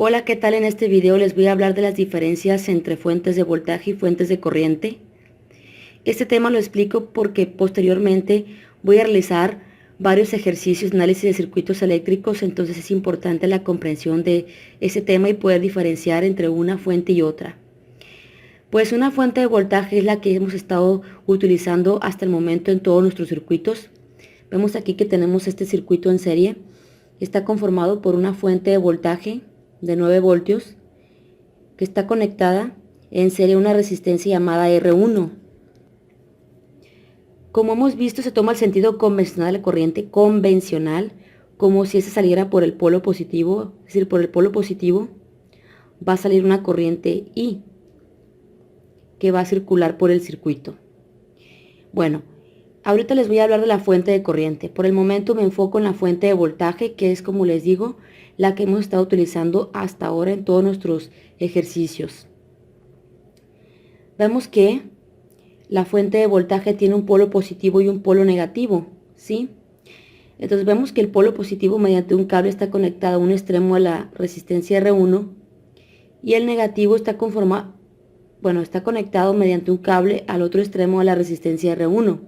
Hola, ¿qué tal? En este video les voy a hablar de las diferencias entre fuentes de voltaje y fuentes de corriente. Este tema lo explico porque posteriormente voy a realizar varios ejercicios de análisis de circuitos eléctricos, entonces es importante la comprensión de ese tema y poder diferenciar entre una fuente y otra. Pues una fuente de voltaje es la que hemos estado utilizando hasta el momento en todos nuestros circuitos. Vemos aquí que tenemos este circuito en serie. Está conformado por una fuente de voltaje de 9 voltios que está conectada en serie a una resistencia llamada R1. Como hemos visto, se toma el sentido convencional de la corriente, convencional, como si ese saliera por el polo positivo, es decir, por el polo positivo va a salir una corriente I que va a circular por el circuito. Bueno, ahorita les voy a hablar de la fuente de corriente. Por el momento me enfoco en la fuente de voltaje, que es, como les digo, la que hemos estado utilizando hasta ahora en todos nuestros ejercicios. Vemos que la fuente de voltaje tiene un polo positivo y un polo negativo, ¿sí? Entonces vemos que el polo positivo mediante un cable está conectado a un extremo de la resistencia R1 y el negativo está conectado mediante un cable al otro extremo de la resistencia R1.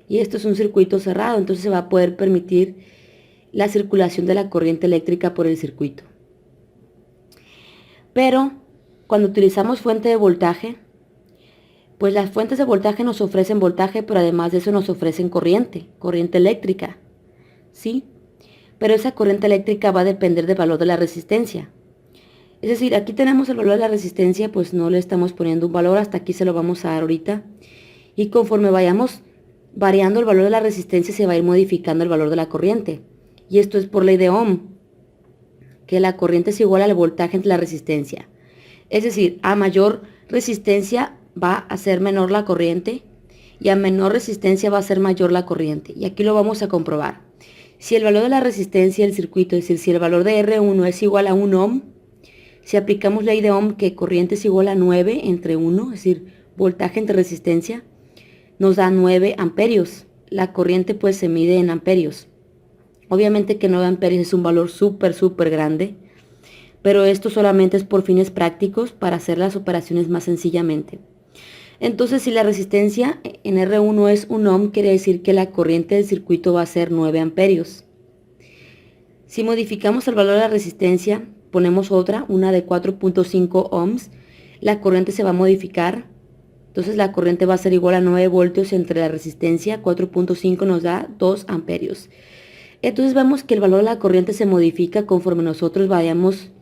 Y esto es un circuito cerrado, entonces se va a poder permitir la circulación de la corriente eléctrica por el circuito. Pero cuando utilizamos fuente de voltaje, pues las fuentes de voltaje nos ofrecen voltaje, pero además de eso nos ofrecen corriente eléctrica, ¿sí? Pero esa corriente eléctrica va a depender del valor de la resistencia. Es decir, aquí tenemos el valor de la resistencia, pues no le estamos poniendo un valor, hasta aquí se lo vamos a dar ahorita. Y conforme vayamos variando el valor de la resistencia, se va a ir modificando el valor de la corriente. Y esto es por ley de Ohm, que la corriente es igual al voltaje entre la resistencia. Es decir, a mayor resistencia va a ser menor la corriente y a menor resistencia va a ser mayor la corriente. Y aquí lo vamos a comprobar. Si el valor de la resistencia del circuito, es decir, si el valor de R1 es igual a 1 ohm, si aplicamos ley de Ohm, que corriente es igual a 9 entre 1, es decir, voltaje entre resistencia, nos da 9 amperios. La corriente pues se mide en amperios. Obviamente que 9 amperios es un valor súper grande, pero esto solamente es por fines prácticos para hacer las operaciones más sencillamente. Entonces, si la resistencia en R1 es 1 ohm, quiere decir que la corriente del circuito va a ser 9 amperios. Si modificamos el valor de la resistencia, ponemos una de 4.5 ohms, la corriente se va a modificar. Entonces la corriente va a ser igual a 9 voltios entre la resistencia, 4.5 nos da 2 amperios. Entonces vemos que el valor de la corriente se modifica conforme nosotros vayamos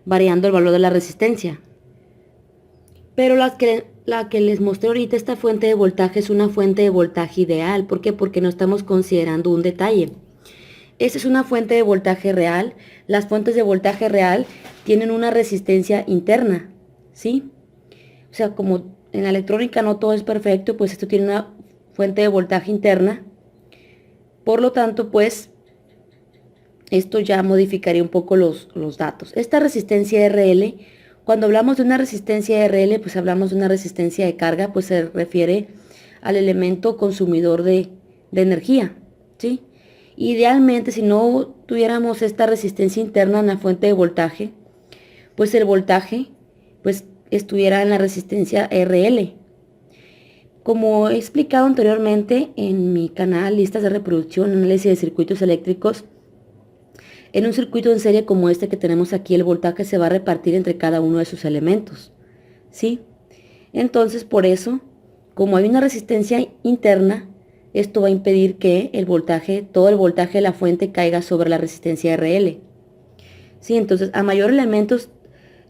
variando el valor de la resistencia. Pero la que les mostré ahorita, esta fuente de voltaje, es una fuente de voltaje ideal. ¿Por qué? Porque no estamos considerando un detalle. Esta es una fuente de voltaje real. Las fuentes de voltaje real tienen una resistencia interna, ¿sí? O sea, como en la electrónica no todo es perfecto, pues esto tiene una fuente de voltaje interna. Por lo tanto, pues, esto ya modificaría un poco los datos. Esta resistencia RL, cuando hablamos de una resistencia RL, pues hablamos de una resistencia de carga, pues se refiere al elemento consumidor de energía, ¿sí? Idealmente, si no tuviéramos esta resistencia interna en la fuente de voltaje, pues el voltaje pues estuviera en la resistencia RL. Como he explicado anteriormente en mi canal Listas de Reproducción, Análisis de Circuitos Eléctricos, en un circuito en serie como este que tenemos aquí, el voltaje se va a repartir entre cada uno de sus elementos, ¿sí? Entonces, por eso, como hay una resistencia interna, esto va a impedir que todo el voltaje de la fuente caiga sobre la resistencia RL. Sí, entonces a mayor elementos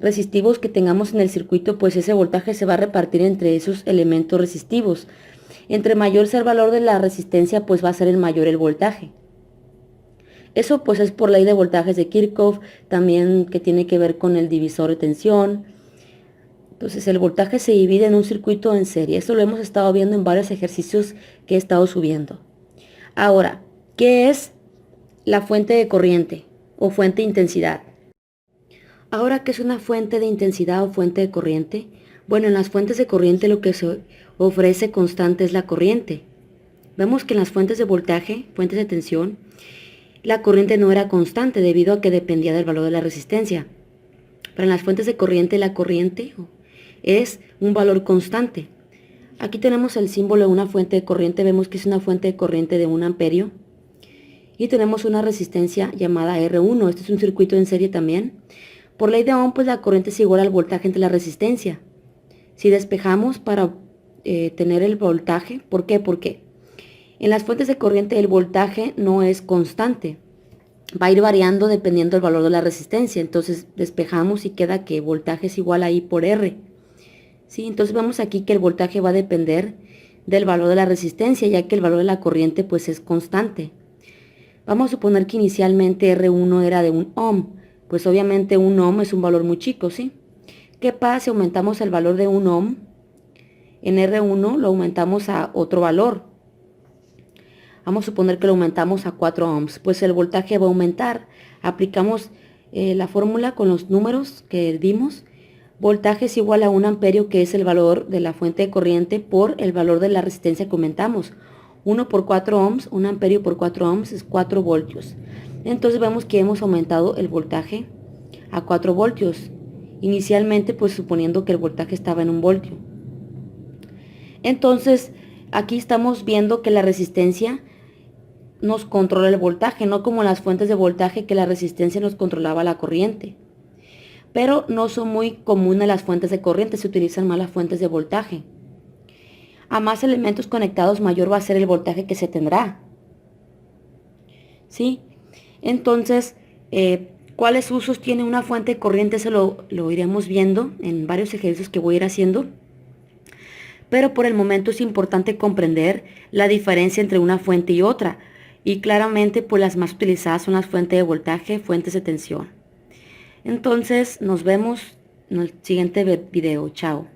resistivos que tengamos en el circuito, pues ese voltaje se va a repartir entre esos elementos resistivos. Entre mayor sea el valor de la resistencia, pues va a ser el mayor el voltaje. Eso pues es por ley de voltajes de Kirchhoff, también que tiene que ver con el divisor de tensión. Entonces el voltaje se divide en un circuito en serie. Esto lo hemos estado viendo en varios ejercicios que he estado subiendo. Ahora, ¿qué es la fuente de corriente o fuente de intensidad? Ahora, ¿qué es una fuente de intensidad o fuente de corriente? Bueno, en las fuentes de corriente lo que se ofrece constante es la corriente. Vemos que en las fuentes de voltaje, fuentes de tensión, la corriente no era constante debido a que dependía del valor de la resistencia. Pero en las fuentes de corriente, la corriente es un valor constante. Aquí tenemos el símbolo de una fuente de corriente. Vemos que es una fuente de corriente de 1 amperio. Y tenemos una resistencia llamada R1. Este es un circuito en serie también. Por ley de Ohm, pues la corriente es igual al voltaje entre la resistencia. Si despejamos para tener el voltaje, ¿por qué? Porque en las fuentes de corriente el voltaje no es constante. Va a ir variando dependiendo del valor de la resistencia. Entonces despejamos y queda que voltaje es igual a I por R. ¿Sí? Entonces vemos aquí que el voltaje va a depender del valor de la resistencia, ya que el valor de la corriente pues es constante. Vamos a suponer que inicialmente R1 era de 1 ohm. Pues obviamente 1 ohm es un valor muy chico, ¿sí? ¿Qué pasa si aumentamos el valor de 1 ohm? En R1 lo aumentamos a otro valor. Vamos a suponer que lo aumentamos a 4 ohms. Pues el voltaje va a aumentar. Aplicamos la fórmula con los números que dimos. Voltaje es igual a 1 amperio, que es el valor de la fuente de corriente, por el valor de la resistencia que aumentamos. 1 por 4 ohms, 1 amperio por 4 ohms es 4 voltios. Entonces vemos que hemos aumentado el voltaje a 4 voltios. Inicialmente, pues suponiendo que el voltaje estaba en 1 voltio. Entonces, aquí estamos viendo que la resistencia nos controla el voltaje, no como las fuentes de voltaje que la resistencia nos controlaba la corriente. Pero no son muy comunes las fuentes de corriente, se utilizan más las fuentes de voltaje. A más elementos conectados, mayor va a ser el voltaje que se tendrá. ¿Sí? Entonces, ¿cuáles usos tiene una fuente de corriente? Eso lo iremos viendo en varios ejercicios que voy a ir haciendo. Pero por el momento es importante comprender la diferencia entre una fuente y otra. Y claramente, pues las más utilizadas son las fuentes de voltaje, fuentes de tensión. Entonces, nos vemos en el siguiente video. Chao.